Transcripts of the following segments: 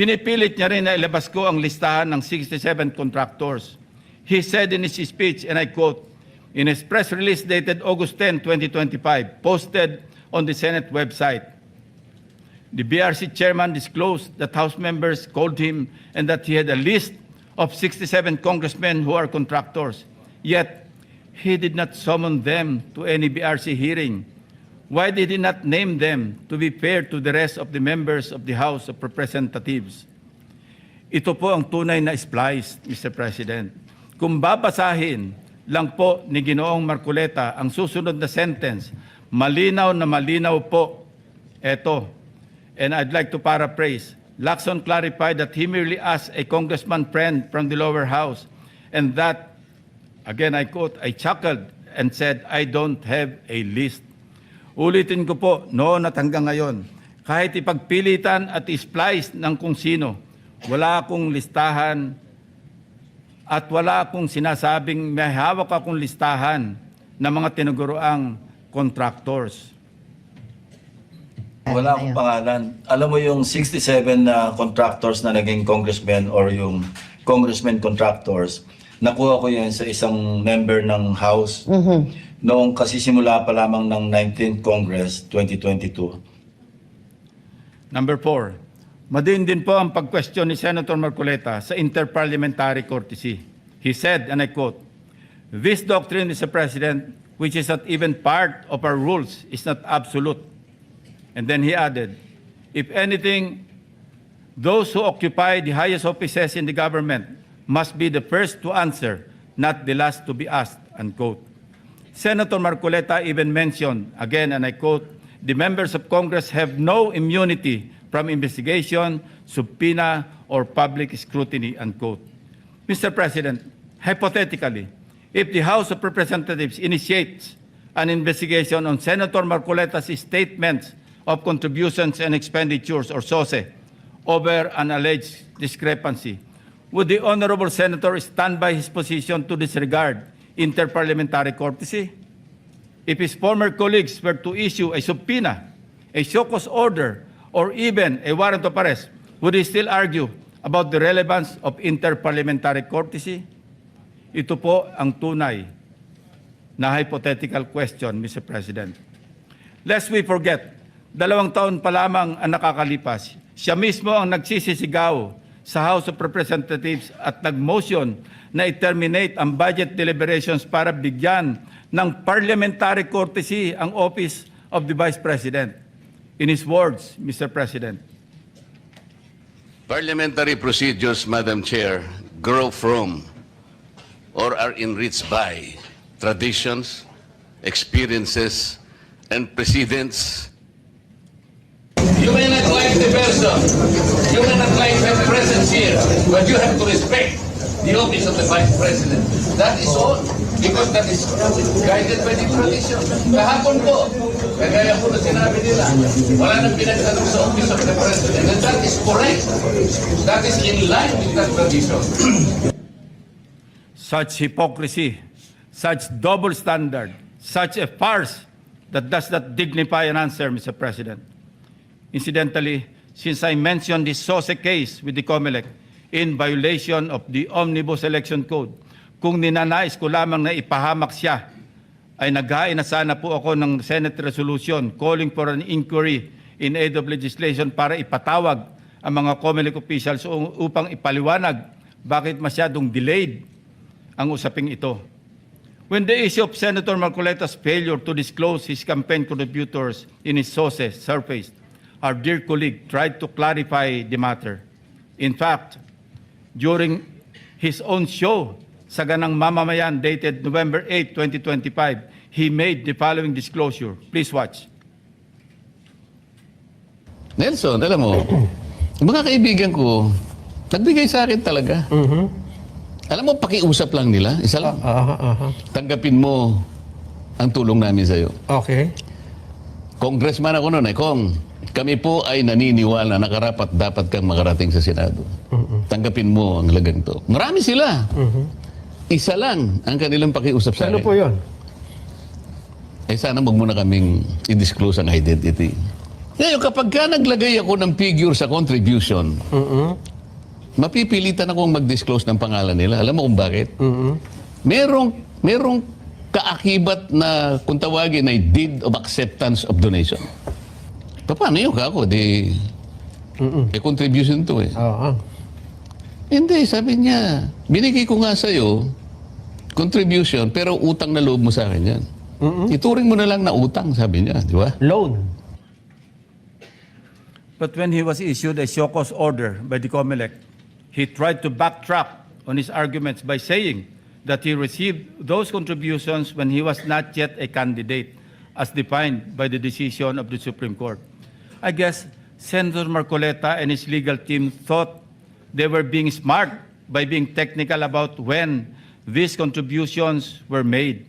Pinipilit niya rin na ilabas ko ang listahan ng 67 contractors. He said in his speech, and I quote, in his press release dated August 10, 2025, posted on the Senate website, the BRC chairman disclosed that House members called him and that he had a list of 67 congressmen who are contractors. Yet, he did not summon them to any BRC hearing. Why did he not name them to be fair to the rest of the members of the House of Representatives? Ito po ang tunay na splice, Mr. President. Kung babasahin lang po ni Ginoong Marcoleta ang susunod na sentence, malinaw na malinaw po ito. And I'd like to paraphrase. Lacson clarified that he merely asked a congressman friend from the lower house and that, again I quote, I chuckled and said, I don't have a list. Ulitin ko po, noon at hanggang ngayon, kahit ipagpilitan at isplice ng kung sino, wala akong listahan at wala akong sinasabing may hawak akong listahan ng mga tinuguroang contractors. Wala akong pangalan. Alam mo yung 67 na contractors na naging congressmen or yung congressmen contractors, nakuha ko yan sa isang member ng House noong kasisimula pa lamang ng 19th Congress 2022. Number 4, madiin din po ang pag-question ni Senator Marcoleta sa interparliamentary courtesy. He said, and I quote, this doctrine, Mr. President, which is not even part of our rules, is not absolute. And then he added, if anything, those who occupy the highest offices in the government must be the first to answer, not the last to be asked, unquote. Senator Marcoleta even mentioned, again, and I quote, the members of Congress have no immunity from investigation, subpoena, or public scrutiny, unquote. Mr. President, hypothetically, if the House of Representatives initiates an investigation on Senator Marcoleta's statements of contributions and expenditures, or SOSE, over an alleged discrepancy, would the Honorable Senator stand by his position to disregard interparliamentary courtesy? If his former colleagues were to issue a subpoena, a show cause order, or even a warrant of arrest, would he still argue about the relevance of interparliamentary courtesy? Ito po ang tunay na hypothetical question, Mr. President. Lest we forget, 2 taon pa lamang ang nakakalipas. Siya mismo ang nagsisisigaw sa House of Representatives at nag-motion na i-terminate ang budget deliberations para bigyan ng parliamentary courtesy ang Office of the Vice President. In his words, Mr. President, parliamentary procedures, Madam Chair, grow from or are enriched by traditions, experiences, and precedents. You may not like the person, you may not like the presence here, but you have to respect the office of the Vice President. That is all, because that is guided by the tradition. Kahapon po, kagaya po na sinabi nila, wala nang pinagtanong sa office of the President, and that is correct. That is in line with that tradition. such hypocrisy, such double standard, such a farce that does not dignify an answer, Mr. President. Incidentally, since I mentioned this SOSE case with the COMELEC in violation of the Omnibus Election Code, kung ninanais ko lamang na ipahamak siya, ay naghain na sana po ako ng Senate resolution calling for an inquiry in aid of legislation para ipatawag ang mga COMELEC officials upang ipaliwanag bakit masyadong delayed ang usaping ito. When the issue of Senator Marcoleta's failure to disclose his campaign contributors in his SOSE surfaced, our dear colleague tried to clarify the matter. In fact, during his own show, Saganang Mamamayan, dated November 8, 2025, he made the following disclosure. Please watch. Nelson, alam mo, mga kaibigan ko, nagbigay sa akin talaga. Alam mo, pakiusap lang nila. Isa lang. Tanggapin mo ang tulong namin sa'yo. Okay. Congressman ako noon, Kong. Kami po ay naniniwala na karapat dapat kang makarating sa Senado. Tanggapin mo ang lagang to. Marami sila. Isa lang ang kanilang pakiusap sa akin. Ano po yun? Eh sana wag mo na kaming i-disclose ang identity. Ngayon, kapag ka naglagay ako ng figure sa contribution, mapipilitan akong mag-disclose ng pangalan nila. Alam mo kung bakit? Merong kaakibat na, kung tawagin ay deed of acceptance of donation. Paano yun kako? Contribution to eh. Oo. Hindi, sabi niya, binigay ko nga sa'yo, contribution, pero utang na loob mo sa akin yan. Ituring mo na lang na utang, sabi niya, di ba? Loan. But when he was issued a show cause order by the COMELEC, he tried to backtrack on his arguments by saying that he received those contributions when he was not yet a candidate, as defined by the decision of the Supreme Court. I guess Senator Marcoleta and his legal team thought they were being smart by being technical about when these contributions were made.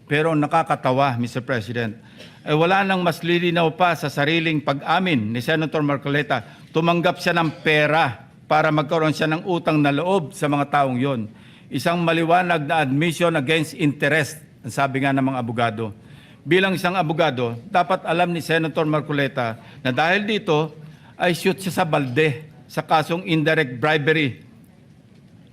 Pero nakakatawa, Mr. President, wala nang mas lilinaw pa sa sariling pag-amin ni Senator Marcoleta. Tumanggap siya ng pera para magkaroon siya ng utang na loob sa mga taong yon. Isang maliwanag na admission against interest, ang sabi nga ng mga abogado. Bilang isang abogado, dapat alam ni Senator Marcoleta na dahil dito ay shoot siya sa balde sa kasong indirect bribery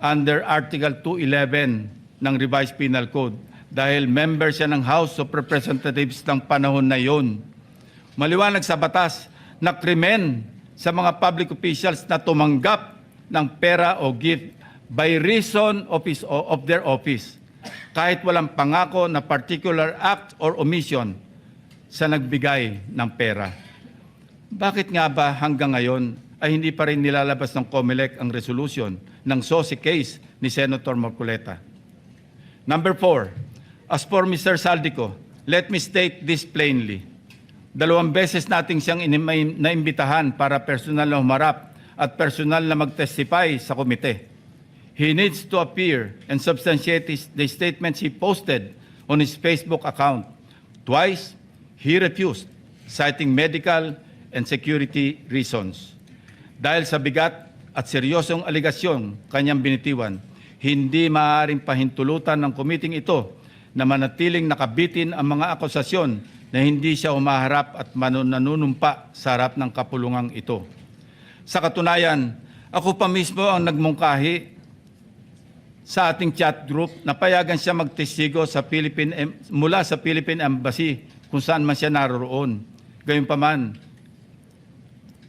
under Article 211 ng Revised Penal Code dahil member siya ng House of Representatives ng panahon na yon. Maliwanag sa batas na krimen sa mga public officials na tumanggap ng pera o gift by reason of their office, kahit walang pangako na particular act or omission sa nagbigay ng pera. Bakit nga ba hanggang ngayon ay hindi pa rin nilalabas ng COMELEC ang resolution ng SOSI case ni Senator Marcoleta? Number 4, as for Mr. Saldico, let me state this plainly. 2 beses nating siyang naimbitahan para personal na humarap at personal na mag-testify sa komite. He needs to appear and substantiate the statements he posted on his Facebook account. Twice, he refused, citing medical and security reasons. Dahil sa bigat at seryosong aligasyon kanyang binitiwan, hindi maaaring pahintulutan ng komiting ito na manatiling nakabitin ang mga akusasyon na hindi siya humaharap at nanunumpa sa harap ng kapulungang ito. Sa katunayan, ako pa mismo ang nagmungkahi sa ating chat group na payagan siya magtestigo sa mula sa Philippine Embassy kung saan man siya naroroon. Gayunpaman,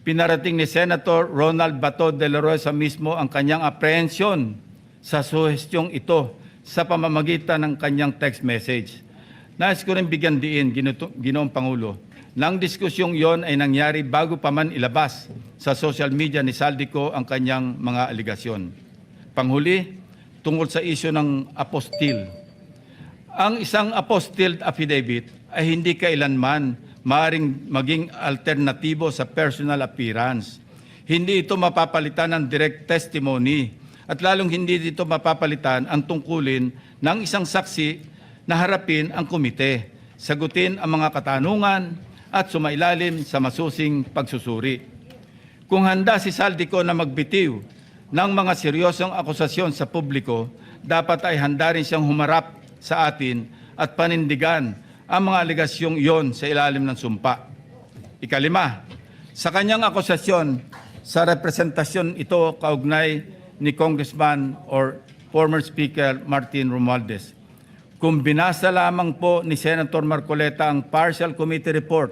pinarating ni Senator Ronald Bato de la Rosa mismo ang kanyang apprehension sa suhestyong ito sa pamamagitan ng kanyang text message. Nais ko rin bigyan diin, Ginoong Pangulo, nang diskusyong yon ay nangyari bago pa man ilabas sa social media ni Saldico ang kanyang mga aligasyon. Panghuli, tungkol sa isyu ng apostille. Ang isang apostille affidavit ay hindi kailanman maaaring maging alternatibo sa personal appearance. Hindi ito mapapalitan ng direct testimony at lalong hindi dito mapapalitan ang tungkulin ng isang saksi na harapin ang komite, sagutin ang mga katanungan at sumailalim sa masusing pagsusuri. Kung handa si Saldico na magbitiw ng mga seryosong akusasyon sa publiko, dapat ay handa rin siyang humarap sa atin at panindigan ang mga aligasyong iyon sa ilalim ng sumpa. Ikalima, sa kanyang akusasyon sa representasyon ito kaugnay ni Congressman or former Speaker Martin Romualdez. Kung binasa lamang po ni Senator Marcoleta ang partial committee report,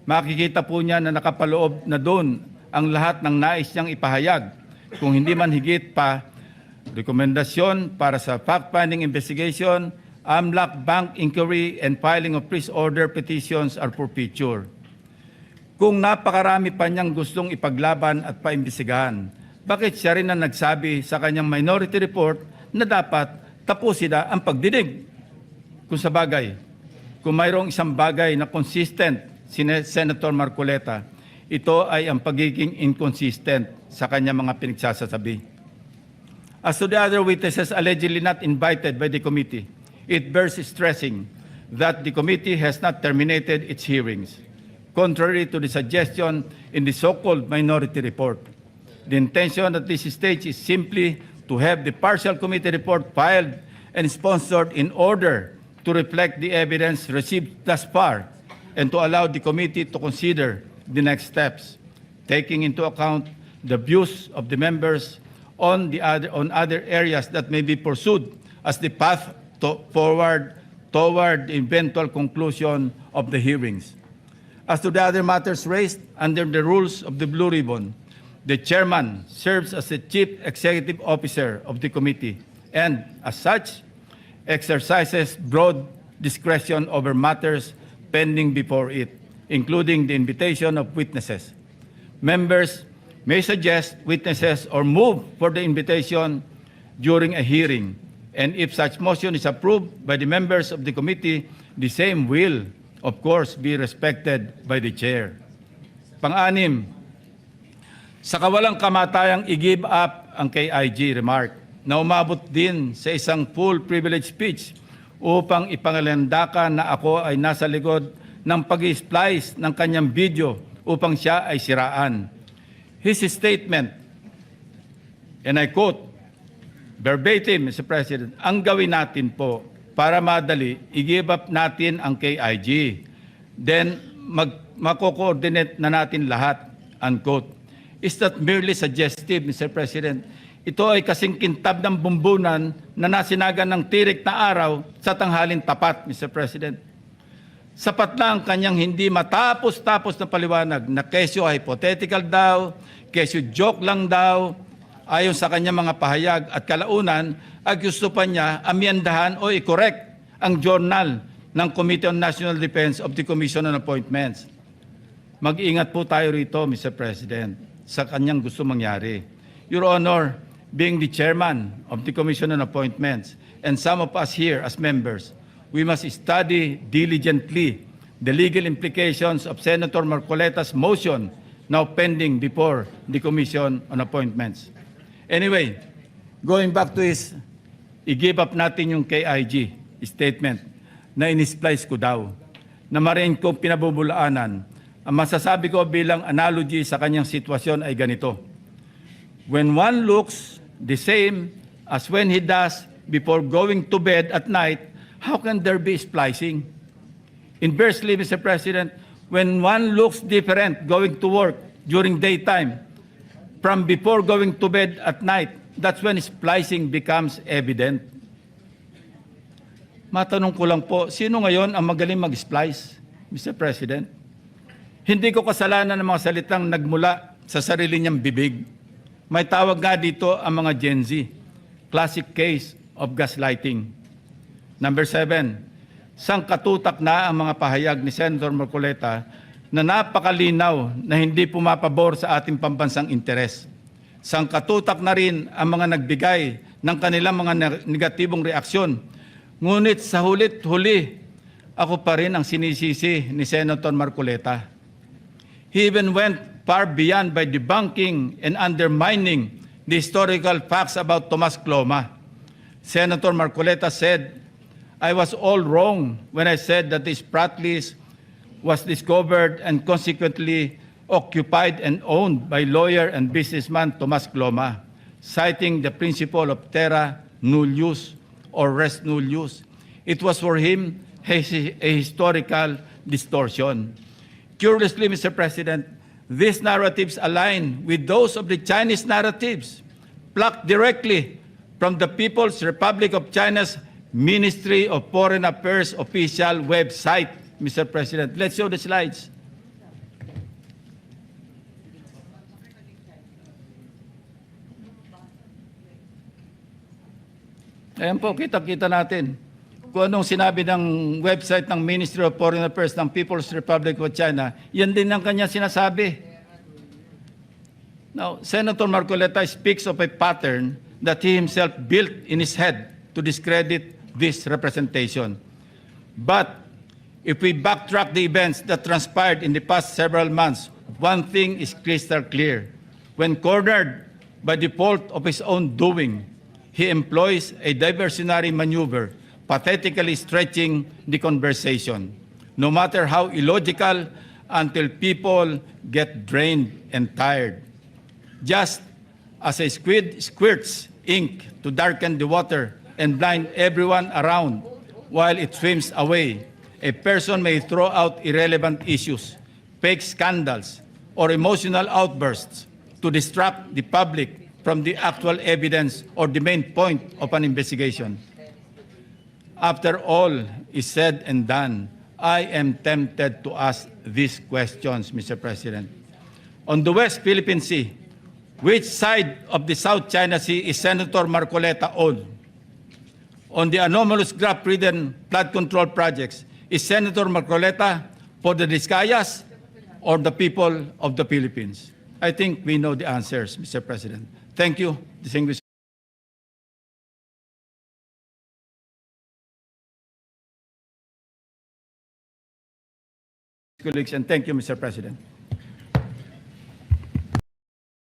makikita po niya na nakapaloob na doon ang lahat ng nais niyang ipahayag. Kung hindi man higit pa, rekomendasyon para sa fact-finding investigation, AMLAC bank inquiry, and filing of freeze order petitions are for future. Kung napakarami pa niyang gustong ipaglaban at paimbestigahan, bakit siya rin ang nagsabi sa kanyang minority report na dapat tapusin na ang pagdinig? Kung sa bagay, kung mayroong isang bagay na consistent si Senator Marcoleta, ito ay ang pagiging inconsistent sa kanyang mga pinagsasasabi. As to the other witnesses allegedly not invited by the committee, it bears stressing that the committee has not terminated its hearings, contrary to the suggestion in the so-called minority report. The intention at this stage is simply to have the partial committee report filed and sponsored in order to reflect the evidence received thus far and to allow the committee to consider the next steps, taking into account the views of the members on other areas that may be pursued as the path forward toward the eventual conclusion of the hearings. As to the other matters raised under the rules of the Blue Ribbon, the chairman serves as the chief executive officer of the committee and, as such, exercises broad discretion over matters pending before it, including the invitation of witnesses. Members may suggest witnesses or move for the invitation during a hearing, and if such motion is approved by the members of the committee, the same will, of course, be respected by the chair. Pang-anim, sa kawalang kamatayang i-give up ang KIG remark na umabot din sa isang full privilege speech upang ipangalandakan na ako ay nasa likod ng pag-splice ng kanyang video upang siya ay siraan. His statement, and I quote, verbatim, Mr. President, ang gawin natin po para madali, i-give up natin ang KIG. Then, mako-coordinate na natin lahat, unquote. Is that merely suggestive, Mr. President? Ito ay kasing kintab ng bumbunan na nasinagan ng tirik na araw sa tanghalin tapat, Mr. President. Sapat lang kanyang hindi matapos-tapos na paliwanag na kesyo hypothetical daw, kesyo joke lang daw, ayon sa kanyang mga pahayag at kalaunan ay gusto pa niya amyendahan o i-correct ang journal ng Committee on National Defense of the Commission on Appointments. Mag-ingat po tayo rito, Mr. President, sa kanyang gusto mangyari. Your Honor, being the chairman of the Commission on Appointments and some of us here as members, we must study diligently the legal implications of Senator Marcoleta's motion now pending before the Commission on Appointments. Anyway, going back to his, i-give up natin yung KIG statement na in-splice ko daw, na marin ko pinabubulaanan. Ang masasabi ko bilang analogy sa kanyang sitwasyon ay ganito. When one looks the same as when he does before going to bed at night, how can there be splicing? Inversely, Mr. President, when one looks different going to work during daytime from before going to bed at night, that's when splicing becomes evident. Matanong ko lang po, sino ngayon ang magaling mag-splice, Mr. President? Hindi ko kasalanan ng mga salitang nagmula sa sarili niyang bibig. May tawag nga dito ang mga Gen Z, classic case of gaslighting. Number 7, sangkatutak na ang mga pahayag ni Senator Marcoleta na napakalinaw na hindi pumapabor sa ating pambansang interes. Sangkatutak na rin ang mga nagbigay ng kanilang mga negatibong reaksyon. Ngunit sa hulit-huli, ako pa rin ang sinisisi ni Senator Marcoleta. He even went far beyond by debunking and undermining the historical facts about Tomas Cloma. Senator Marcoleta said, I was all wrong when I said that this Spratlys was discovered and consequently occupied and owned by lawyer and businessman Tomas Cloma, citing the principle of terra nullius or res nullius. It was for him a historical distortion. Curiously, Mr. President, these narratives align with those of the Chinese narratives, plucked directly from the People's Republic of China's Ministry of Foreign Affairs official website, Mr. President. Let's show the slides. Ayan po, kita-kita natin kung anong sinabi ng website ng Ministry of Foreign Affairs ng People's Republic of China. Yan din ang kanya sinasabi. Now, Senator Marcoleta speaks of a pattern that he himself built in his head to discredit this representation. But if we backtrack the events that transpired in the past several months, one thing is crystal clear. When cornered by the fault of his own doing, he employs a diversionary maneuver, pathetically stretching the conversation, no matter how illogical, until people get drained and tired. Just as a squid squirts ink to darken the water and blind everyone around while it swims away, a person may throw out irrelevant issues, fake scandals, or emotional outbursts to distract the public from the actual evidence or the main point of an investigation. After all is said and done, I am tempted to ask these questions, Mr. President. On the West Philippine Sea, which side of the South China Sea is Senator Marcoleta on? On the anomalous graft-ridden flood control projects, is Senator Marcoleta for the Discayas or the people of the Philippines? I think we know the answers, Mr. President. Thank you, distinguished colleagues, and thank you, Mr. President.